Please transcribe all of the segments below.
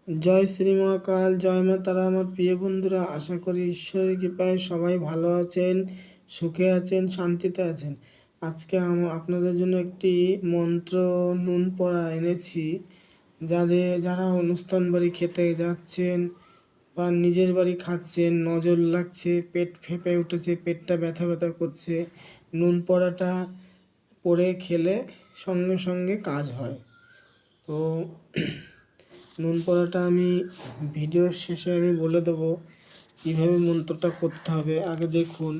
জয় শ্রী মহাকাল, জয় মা তারা। আমার প্রিয় বন্ধুরা, আশা করি ঈশ্বরের কৃপায় সবাই ভালো আছেন, সুখে আছেন, শান্তিতে আছেন। আজকে আপনাদের জন্য একটি মন্ত্র নুন পড়া এনেছি। যারা অনুষ্ঠান বাড়ি খেতে যাচ্ছেন বা নিজের বাড়ি খাচ্ছেন, নজর লাগছে, পেট ফেঁপে উঠেছে, পেটটা ব্যথা ব্যথা করছে, নুন পড়াটা পরে খেলে সঙ্গে সঙ্গে কাজ হয়। তো নুন পড়াটা আমি ভিডিওর শেষে আমি বলে দেবো কীভাবে মন্ত্রটা করতে হবে। আগে দেখুন,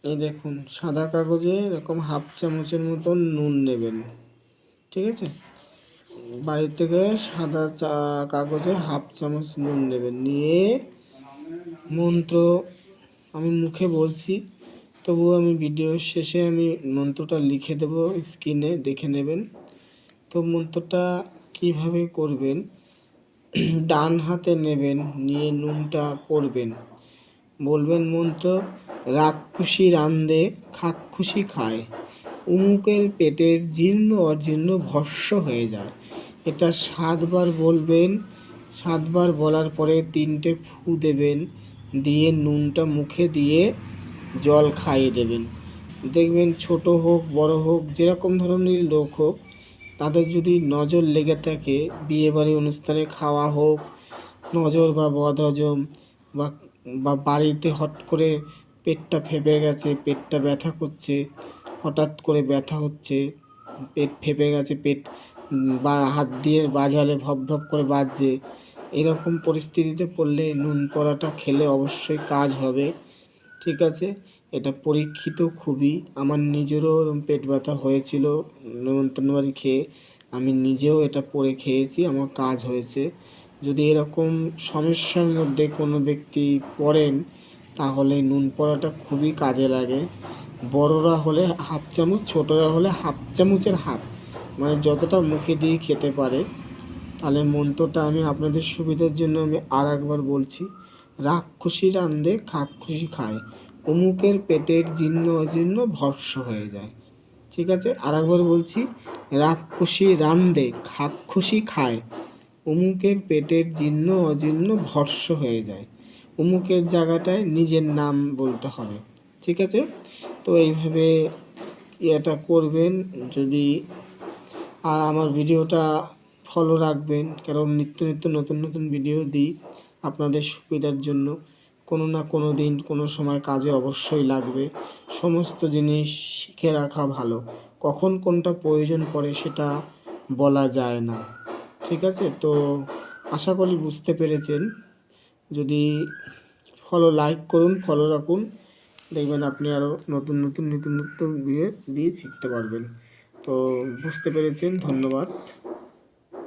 এই দেখুন, সাদা কাগজে এরকম হাফ চামচের মতন নুন নেবেন, ঠিক আছে? বাড়ি থেকে সাদা কাগজে হাফ চামচ নুন নেবেন, নিয়ে মন্ত্র আমি মুখে বলছি, তবুও আমি ভিডিওর শেষে আমি মন্ত্রটা লিখে দেবো, স্ক্রিনে দেখে নেবেন। তো মন্ত্রটা কিভাবে করবেন, ডান হাতে নেবেন, নিয়ে নুনটা পড়বেন, বলবেন মন্ত্র, রাক্ষসী রান্দে খাক্ষুশি খায়, উমুকের পেটের জীর্ণ অজীর্ণ ভস্য হয়ে যায়। এটা 7 বার বলবেন। 7 বার বলার পরে 3টে ফু দেবেন, দিয়ে নুনটা মুখে দিয়ে জল খাইয়ে দেবেন। দেখবেন ছোট হোক বড় হোক, যেরকম ধরনের লোক হোক, তাদের যদি নজর লেগে থাকে, বিয়েবাড়ি অনুষ্ঠানে খাওয়া হোক, নজর বা বদহজম, বা বাড়িতে হট করে পেটটা ফেঁপে গেছে, পেটটা ব্যথা করছে, হঠাৎ করে ব্যথা হচ্ছে, পেট ফেঁপে গেছে, পেট বা হাত দিয়ে বাজালে ভপ ভপ করে বাজছে, এরকম পরিস্থিতিতে পড়লে নুন পড়াটা খেলে অবশ্যই কাজ হবে, ঠিক আছে? এটা পরীক্ষিত খুবই। আমার নিজেরও পেট ব্যথা হয়েছিল নেমন্তন্ন বাড়ি খেয়ে, আমি নিজেও এটা পরে খেয়েছি, আমার কাজ হয়েছে। যদি এরকম সমস্যার মধ্যে কোনো ব্যক্তি পড়েন, তাহলে নুন পড়াটা খুবই কাজে লাগে। বড়রা হলে হাফ চামচ, ছোটরা হলে হাফ চামচের হাফ, মানে যতটা মুখে দিয়ে খেতে পারে। তাহলে মন্ত্রটা আমি আপনাদের সুবিধার জন্য আমি আর একবার বলছি, রাক্ষসী রান্দে খাক্ষুশি খায়, অমুকের পেটের জীর্ণ অজীর্ণ ভস্য হয়ে যায়, ঠিক আছে? আর একবার বলছি, রাক্ষসী রান্দে খাক্ষুশি খায়, অমুকের পেটের জীর্ণ অজীর্ণ ভস্য হয়ে যায়। অমুকের জায়গাটায় নিজের নাম বলতে হবে, ঠিক আছে? তো এইভাবে এটা করবেন যদি। আর আমার ভিডিওটা ফলো রাখবেন, কারণ নিত্য নিত্য নতুন নতুন ভিডিও দিই আপনাদের সুবিধার জন্য। কোনো না কোনো দিন কোনো সময় কাজে অবশ্যই লাগবে। সমস্ত জিনিস শিখে রাখা ভালো, কখন কোনটা প্রয়োজন পড়ে সেটা বলা যায় না, ঠিক আছে? তো আশা করি বুঝতে পেরেছেন। যদি লাইক করুন, ফলো রাখুন, দেখবেন আপনি আরও নতুন নতুন ভিডিও দিয়ে শিখতে পারবেন। তো বুঝতে পেরেছেন, ধন্যবাদ।